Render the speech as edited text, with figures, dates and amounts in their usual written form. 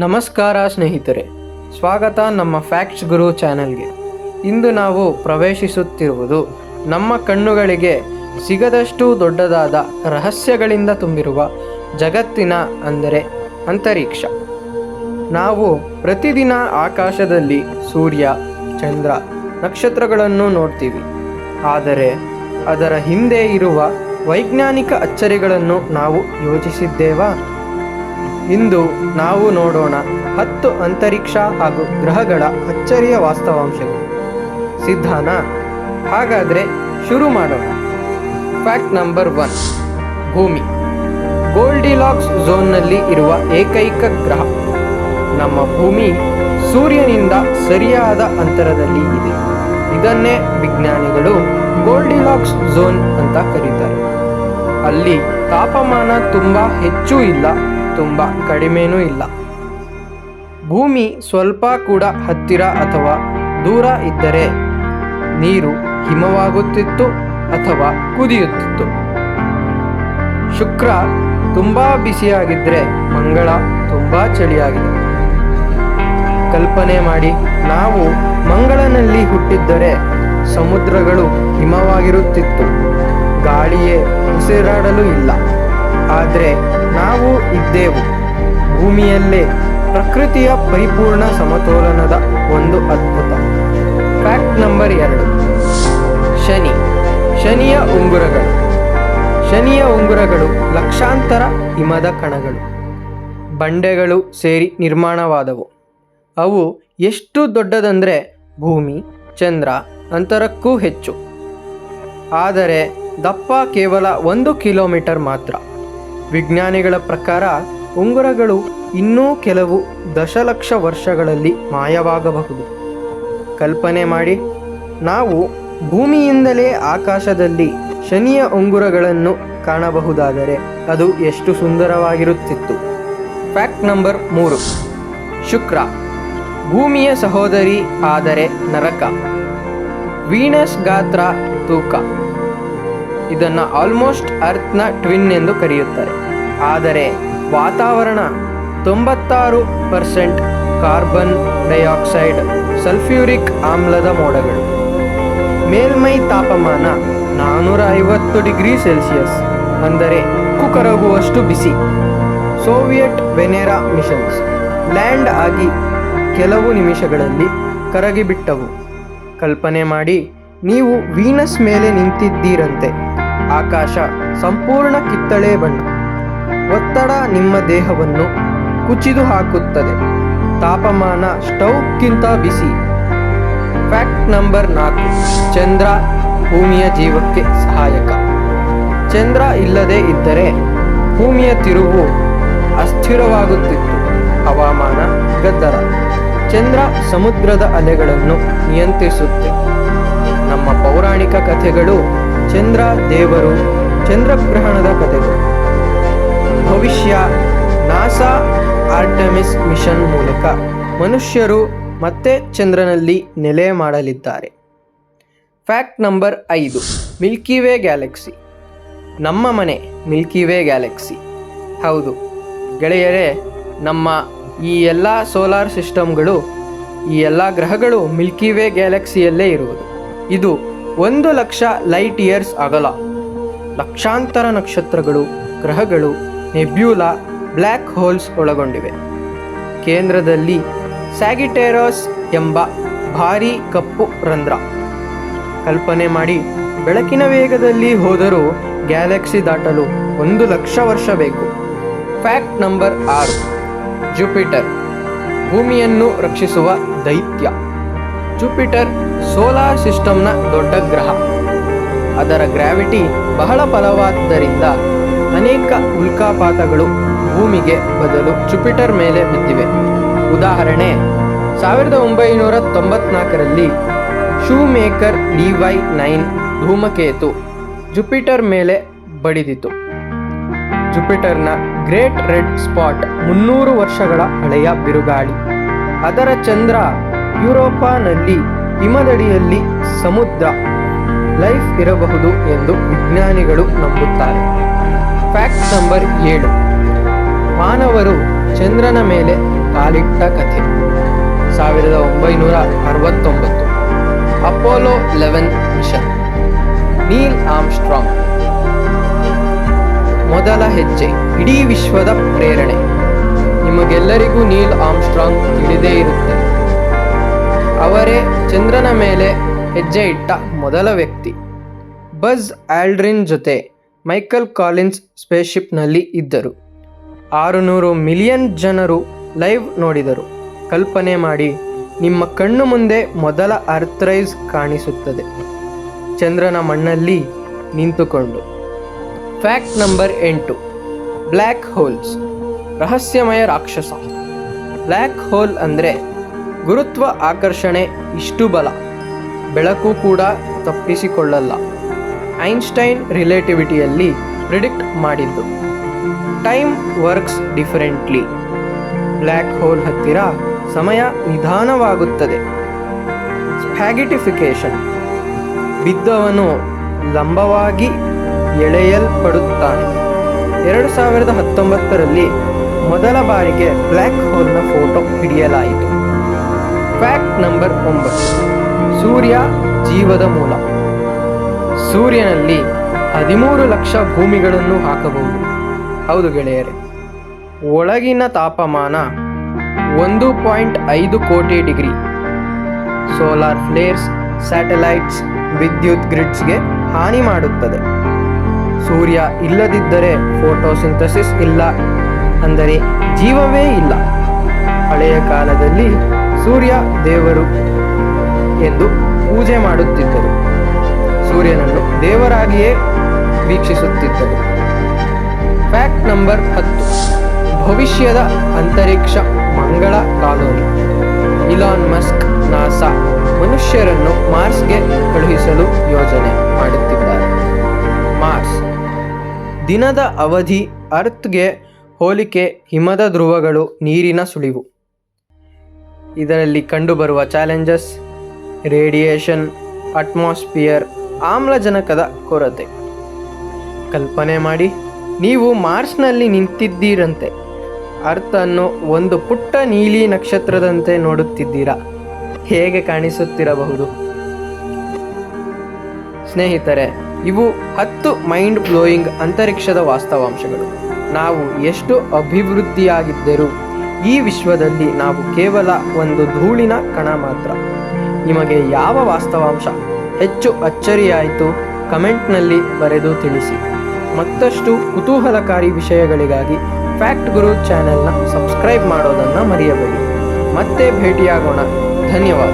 ನಮಸ್ಕಾರ ಸ್ನೇಹಿತರೆ, ಸ್ವಾಗತ ನಮ್ಮ ಫ್ಯಾಕ್ಟ್ಸ್ ಗುರು ಚಾನೆಲ್ಗೆ. ಇಂದು ನಾವು ಪ್ರವೇಶಿಸುತ್ತಿರುವುದು ನಮ್ಮ ಕಣ್ಣುಗಳಿಗೆ ಸಿಗದಷ್ಟು ದೊಡ್ಡದಾದ ರಹಸ್ಯಗಳಿಂದ ತುಂಬಿರುವ ಜಗತ್ತಿನ ಅಂದರೆ ಅಂತರಿಕ್ಷ. ನಾವು ಪ್ರತಿದಿನ ಆಕಾಶದಲ್ಲಿ ಸೂರ್ಯ, ಚಂದ್ರ, ನಕ್ಷತ್ರಗಳನ್ನು ನೋಡ್ತೀವಿ. ಆದರೆ ಅದರ ಹಿಂದೆ ಇರುವ ವೈಜ್ಞಾನಿಕ ಅಚ್ಚರಿಗಳನ್ನು ನಾವು ಯೋಚಿಸಿದ್ದೇವಾ? ಇಂದು ನಾವು ನೋಡೋಣ 10 ಅಂತರಿಕ್ಷ ಹಾಗೂ ಗ್ರಹಗಳ ಅಚ್ಚರಿಯ ವಾಸ್ತವಾಂಶಗಳು. ಸಿದ್ಧಾನಾ? ಹಾಗಾದರೆ ಶುರು ಮಾಡೋಣ. ಫ್ಯಾಕ್ಟ್ ನಂಬರ್ 1, ಭೂಮಿ ಗೋಲ್ಡಿಲಾಕ್ಸ್ ಝೋನ್ನಲ್ಲಿ ಇರುವ ಏಕೈಕ ಗ್ರಹ. ನಮ್ಮ ಭೂಮಿ ಸೂರ್ಯನಿಂದ ಸರಿಯಾದ ಅಂತರದಲ್ಲಿ ಇದೆ. ಇದನ್ನೇ ವಿಜ್ಞಾನಿಗಳು ಗೋಲ್ಡಿಲಾಕ್ಸ್ ಝೋನ್ ಅಂತ ಕರೀತಾರೆ. ಅಲ್ಲಿ ತಾಪಮಾನ ತುಂಬ ಹೆಚ್ಚೂ ಇಲ್ಲ, ತುಂಬ ಕಡಿಮೆನೂ ಇಲ್ಲ. ಭೂಮಿ ಸ್ವಲ್ಪ ಕೂಡ ಹತ್ತಿರ ಅಥವಾ ದೂರ ಇದ್ದರೆ ನೀರು ಹಿಮವಾಗುತ್ತಿತ್ತು ಅಥವಾ ಕುದಿಯುತ್ತಿತ್ತು. ಶುಕ್ರ ತುಂಬ ಬಿಸಿಯಾಗಿದ್ದರೆ ಮಂಗಳ ತುಂಬ ಚಳಿಯಾಗಿದೆ. ಕಲ್ಪನೆ ಮಾಡಿ, ನಾವು ಮಂಗಳನಲ್ಲಿ ಹುಟ್ಟಿದ್ದರೆ ಸಮುದ್ರಗಳು ಹಿಮವಾಗಿರುತ್ತಿತ್ತು, ಗಾಳಿಯೇ ಉಸಿರಾಡಲು ಇಲ್ಲ. ಆದರೆ ನಾವು ಇದ್ದೇವು ಭೂಮಿಯಲ್ಲೇ, ಪ್ರಕೃತಿಯ ಪರಿಪೂರ್ಣ ಸಮತೋಲನದ ಒಂದು ಅದ್ಭುತ. ಫ್ಯಾಕ್ಟ್ ನಂಬರ್ 2, ಶನಿಯ ಉಂಗುರಗಳು. ಶನಿಯ ಉಂಗುರಗಳು ಲಕ್ಷಾಂತರ ಹಿಮದ ಕಣಗಳು, ಬಂಡೆಗಳು ಸೇರಿ ನಿರ್ಮಾಣವಾದವು. ಅವು ಎಷ್ಟು ದೊಡ್ಡದಂದರೆ ಭೂಮಿ, ಚಂದ್ರ ಅಂತರಕ್ಕೂ ಹೆಚ್ಚು. ಆದರೆ ದಪ್ಪ ಕೇವಲ 1 ಕಿಲೋಮೀಟರ್ ಮಾತ್ರ. ವಿಜ್ಞಾನಿಗಳ ಪ್ರಕಾರ ಉಂಗುರಗಳು ಇನ್ನೂ ಕೆಲವು ದಶಲಕ್ಷ ವರ್ಷಗಳಲ್ಲಿ ಮಾಯವಾಗಬಹುದು. ಕಲ್ಪನೆ ಮಾಡಿ, ನಾವು ಭೂಮಿಯಿಂದಲೇ ಆಕಾಶದಲ್ಲಿ ಶನಿಯ ಉಂಗುರಗಳನ್ನು ಕಾಣಬಹುದಾದರೆ ಅದು ಎಷ್ಟು ಸುಂದರವಾಗಿರುತ್ತಿತ್ತು. ಫ್ಯಾಕ್ಟ್ ನಂಬರ್ 3, ಶುಕ್ರ ಭೂಮಿಯ ಸಹೋದರಿ ಆದರೆ ನರಕ. ವೀನಸ್ ಗಾತ್ರ, ತೂಕ. ಇದನ್ನು ಆಲ್ಮೋಸ್ಟ್ ಅರ್ತ್ನ ಟ್ವಿನ್ ಎಂದು ಕರೆಯುತ್ತಾರೆ. ಆದರೆ ವಾತಾವರಣ 96% ಕಾರ್ಬನ್ ಡೈಆಕ್ಸೈಡ್, ಸಲ್ಫ್ಯೂರಿಕ್ ಆಮ್ಲದ ಮೋಡಗಳು. ಮೇಲ್ಮೈ ತಾಪಮಾನ 450 ಡಿಗ್ರಿ ಸೆಲ್ಸಿಯಸ್, ಅಂದರೆ ಕರಗುವಷ್ಟು ಬಿಸಿ. ಸೋವಿಯತ್ ವೆನೆರಾ ಮಿಷನ್ಸ್ ಲ್ಯಾಂಡ್ ಆಗಿ ಕೆಲವು ನಿಮಿಷಗಳಲ್ಲಿ ಕರಗಿಬಿಟ್ಟವು. ಕಲ್ಪನೆ ಮಾಡಿ, ನೀವು ವೀನಸ್ ಮೇಲೆ ನಿಂತಿದ್ದೀರಂತೆ. ಆಕಾಶ ಸಂಪೂರ್ಣ ಕಿತ್ತಳೆ ಬಣ್ಣ. ಒತ್ತಡ ನಿಮ್ಮ ದೇಹವನ್ನು ಕುಚಿದು ಹಾಕುತ್ತದೆ. ತಾಪಮಾನ ಸ್ಟೌವ್ಗಿಂತ ಬಿಸಿ. ಫ್ಯಾಕ್ಟ್ ನಂಬರ್ 4, ಚಂದ್ರ ಭೂಮಿಯ ಜೀವಕ್ಕೆ ಸಹಾಯಕ. ಚಂದ್ರ ಇಲ್ಲದೆ ಇದ್ದರೆ ಭೂಮಿಯ ತಿರುವು ಅಸ್ಥಿರವಾಗುತ್ತಿತ್ತು, ಹವಾಮಾನ ಗದ್ದಲ. ಚಂದ್ರ ಸಮುದ್ರದ ಅಲೆಗಳನ್ನು ನಿಯಂತ್ರಿಸುತ್ತೆ. ನಮ್ಮ ಪೌರಾಣಿಕ ಕಥೆಗಳು ಚಂದ್ರ ದೇವರು, ಚಂದ್ರಗ್ರಹಣದ ಕಥೆಗಳು. ಭವಿಷ್ಯ ನಾಸಾ ಆರ್ಟೆಮಿಸ್ ಮಿಷನ್ ಮೂಲಕ ಮನುಷ್ಯರು ಮತ್ತೆ ಚಂದ್ರನಲ್ಲಿ ನೆಲೆ ಮಾಡಲಿದ್ದಾರೆ. Fact number 5, Milky way Galaxy. ನಮ್ಮ ಮನೆ ಮಿಲ್ಕಿ ವೇ ಗ್ಯಾಲಕ್ಸಿ. ಹೌದು ಗೆಳೆಯರೇ, ನಮ್ಮ ಈ ಎಲ್ಲ ಸೋಲಾರ್ ಸಿಸ್ಟಮ್ಗಳು, ಈ ಎಲ್ಲ ಗ್ರಹಗಳು ಮಿಲ್ಕಿ ವೇ ಗ್ಯಾಲಕ್ಸಿಯಲ್ಲೇ ಇರುವುದು. ಇದು 1,00,000 ಲೈಟ್ ಇಯರ್ಸ್ ಅಗಲ. ಲಕ್ಷಾಂತರ ನಕ್ಷತ್ರಗಳು, ಗ್ರಹಗಳು, ನೆಬ್ಯೂಲಾ, ಬ್ಲ್ಯಾಕ್ ಹೋಲ್ಸ್ ಒಳಗೊಂಡಿವೆ. ಕೇಂದ್ರದಲ್ಲಿ ಸ್ಯಾಗಿಟೇರಸ್ ಎಂಬ ಭಾರೀ ಕಪ್ಪು ರಂಧ್ರ. ಕಲ್ಪನೆ ಮಾಡಿ, ಬೆಳಕಿನ ವೇಗದಲ್ಲಿ ಹೋದರೂ ಗ್ಯಾಲಕ್ಸಿ ದಾಟಲು 1,00,000 ವರ್ಷ ಬೇಕು. ಫ್ಯಾಕ್ಟ್ ನಂಬರ್ 6, ಜುಪಿಟರ್ ಭೂಮಿಯನ್ನು ರಕ್ಷಿಸುವ ದೈತ್ಯ. ಜುಪಿಟರ್ ಸೋಲಾರ್ ಸಿಸ್ಟಮ್ನ ದೊಡ್ಡ ಗ್ರಹ. ಅದರ ಗ್ರಾವಿಟಿ ಬಹಳ ಬಲವಾದ್ದರಿಂದ ಅನೇಕ ಉಲ್ಕಾಪಾತಗಳು ಭೂಮಿಗೆ ಬದಲು ಜುಪಿಟರ್ ಮೇಲೆ ಬಿದ್ದಿವೆ. ಉದಾಹರಣೆ, 1994ರಲ್ಲಿ ಶೂಮೇಕರ್ DY9 ಧೂಮಕೇತು ಜುಪಿಟರ್ ಮೇಲೆ ಬಡಿದಿತು. ಜುಪಿಟರ್ನ ಗ್ರೇಟ್ ರೆಡ್ ಸ್ಪಾಟ್ 300 ವರ್ಷಗಳ ಹಳೆಯ ಬಿರುಗಾಳಿ. ಅದರ ಚಂದ್ರ ಯುರೋಪಾನಲ್ಲಿ ಹಿಮದಡಿಯಲ್ಲಿ ಸಮುದ್ರ ಲೈಫ್ ಇರಬಹುದು ಎಂದು ವಿಜ್ಞಾನಿಗಳು ನಂಬುತ್ತಾರೆ. ಫ್ಯಾಕ್ಟ್ ನಂಬರ್ 7, ಮಾನವರು ಚಂದ್ರನ ಮೇಲೆ ಕಾಲಿಟ್ಟ ಕಥೆ. 1969 ಅಪೋಲೋ 11 ಮಿಷನ್. ನೀಲ್ ಆರ್ಮ್ಸ್ಟ್ರಾಂಗ್ ಮೊದಲ ಹೆಜ್ಜೆ, ಇಡೀ ವಿಶ್ವದ ಪ್ರೇರಣೆ. ನಿಮಗೆಲ್ಲರಿಗೂ ನೀಲ್ ಆರ್ಮ್ಸ್ಟ್ರಾಂಗ್ ತಿಳಿದೇ ಇರುತ್ತೆ. ಅವರೇ ಚಂದ್ರನ ಮೇಲೆ ಹೆಜ್ಜೆ ಇಟ್ಟ ಮೊದಲ ವ್ಯಕ್ತಿ. ಬಜ್ ಆಲ್ಡ್ರಿನ್ ಜೊತೆ ಮೈಕಲ್ ಕಾಲಿನ್ಸ್ ಸ್ಪೇಸ್‌ಶಿಪ್‌ನಲ್ಲಿ ಇದ್ದರು. 600 ಮಿಲಿಯನ್ ಜನರು ಲೈವ್ ನೋಡಿದರು. ಕಲ್ಪನೆ ಮಾಡಿ, ನಿಮ್ಮ ಕಣ್ಣು ಮುಂದೆ ಮೊದಲ ಅರ್ಥರೈಸ್ ಕಾಣಿಸುತ್ತದೆ, ಚಂದ್ರನ ಮಣ್ಣಲ್ಲಿ ನಿಂತುಕೊಂಡು. Fact number 8. ಬ್ಲ್ಯಾಕ್ ಹೋಲ್ಸ್ ರಹಸ್ಯಮಯ ರಾಕ್ಷಸ. ಬ್ಲ್ಯಾಕ್ ಹೋಲ್ ಅಂದರೆ ಗುರುತ್ವ ಆಕರ್ಷಣೆ ಇಷ್ಟು ಬಲ, ಬೆಳಕು ಕೂಡ ತಪ್ಪಿಸಿಕೊಳ್ಳಲ್ಲ. ಐನ್ಸ್ಟೈನ್ ರಿಲೇಟಿವಿಟಿಯಲ್ಲಿ ಪ್ರಿಡಿಕ್ಟ್ ಮಾಡಿದ್ದು. Time works differently. Black hole ಹತ್ತಿರ ಸಮಯ ನಿಧಾನವಾಗುತ್ತದೆ. ಸ್ಪ್ಯಾಗಿಟಿಫಿಕೇಶನ್ ಬಿದ್ದವನು ಲಂಬವಾಗಿ ಎಳೆಯಲ್ಪಡುತ್ತಾನೆ. 2019ರಲ್ಲಿ ಮೊದಲ ಬಾರಿಗೆ ಬ್ಲ್ಯಾಕ್ ಹೋಲ್ನ ಫೋಟೋ ಹಿಡಿಯಲಾಯಿತು. Fact number 9. ಸೂರ್ಯ ಜೀವದ ಮೂಲ. ಸೂರ್ಯನಲ್ಲಿ 13 ಲಕ್ಷ ಭೂಮಿಗಳನ್ನು ಹಾಕಬಹುದು. ಹೌದು ಗೆಳೆಯರೆ, ಒಳಗಿನ ತಾಪಮಾನ 1.5 ಕೋಟಿ ಡಿಗ್ರಿ. ಸೋಲಾರ್ ಫ್ಲೇರ್ಸ್, ಸ್ಯಾಟಲೈಟ್ಸ್, ವಿದ್ಯುತ್ ಗ್ರಿಡ್ಸ್ಗೆ ಹಾನಿ ಮಾಡುತ್ತದೆ. ಸೂರ್ಯ ಇಲ್ಲದಿದ್ದರೆ ಫೋಟೋಸಿಂಥಸಿಸ್ ಇಲ್ಲ, ಅಂದರೆ ಜೀವವೇ ಇಲ್ಲ. ಹಳೆಯ ಕಾಲದಲ್ಲಿ ಸೂರ್ಯ ದೇವರು ಎಂದು ಪೂಜೆ ಮಾಡುತ್ತಿದ್ದರು. ಸೂರ್ಯನನ್ನು ದೇವರಾಗಿಯೇ ವೀಕ್ಷಿಸುತ್ತಿದ್ದರು. Fact number 10. ಭವಿಷ್ಯದ ಅಂತರಿಕ್ಷ ಮಂಗಳ ಕಾಲೋನಿ. ಇಲಾನ್ ಮಸ್ಕ್ ನಾಸಾ ಮನುಷ್ಯರನ್ನು ಮಾರ್ಸ್ಗೆ ಕಳುಹಿಸಲು ಯೋಜನೆ ಮಾಡುತ್ತಿದ್ದಾರೆ. ಮಾರ್ಸ್ ದಿನದ ಅವಧಿ ಅರ್ತ್ಗೆ ಹೋಲಿಕೆ ಹಿಮದ ಧ್ರುವಗಳು, ನೀರಿನ ಸುಳಿವು. ಇದರಲ್ಲಿ ಕಂಡುಬರುವ ಚಾಲೆಂಜಸ್: ರೇಡಿಯೇಷನ್, ಅಟ್ಮಾಸ್ಫಿಯರ್, ಆಮ್ಲಜನಕದ ಕೊರತೆ. ಕಲ್ಪನೆ ಮಾಡಿ, ನೀವು ಮಾರ್ಸ್ನಲ್ಲಿ ನಿಂತಿದ್ದೀರಂತೆ. ಅರ್ತ್ ಅನ್ನು ಒಂದು ಪುಟ್ಟ ನೀಲಿ ನಕ್ಷತ್ರದಂತೆ ನೋಡುತ್ತಿದ್ದೀರಾ. ಹೇಗೆ ಕಾಣಿಸುತ್ತಿರಬಹುದು? ಸ್ನೇಹಿತರೆ, ಇವು 10 ಮೈಂಡ್ ಬ್ಲೋಯಿಂಗ್ ಅಂತರಿಕ್ಷದ ವಾಸ್ತವಾಂಶಗಳು. ನಾವು ಎಷ್ಟು ಅಭಿವೃದ್ಧಿಯಾಗಿದ್ದರೂ ಈ ವಿಶ್ವದಲ್ಲಿ ನಾವು ಕೇವಲ ಒಂದು ಧೂಳಿನ ಕಣ ಮಾತ್ರ. ನಿಮಗೆ ಯಾವ ವಾಸ್ತವಾಂಶ ಹೆಚ್ಚು ಅಚ್ಚರಿಯಾಯಿತು? ಕಮೆಂಟ್ನಲ್ಲಿ ಬರೆದು ತಿಳಿಸಿ. ಮತ್ತಷ್ಟು ಕುತೂಹಲಕಾರಿ ವಿಷಯಗಳಿಗಾಗಿ ಫ್ಯಾಕ್ಟ್ ಗುರು ಚಾನೆಲ್ನ ಸಬ್ಸ್ಕ್ರೈಬ್ ಮಾಡೋದನ್ನು ಮರೆಯಬೇಡಿ. ಮತ್ತೆ ಭೇಟಿಯಾಗೋಣ. ಧನ್ಯವಾದ.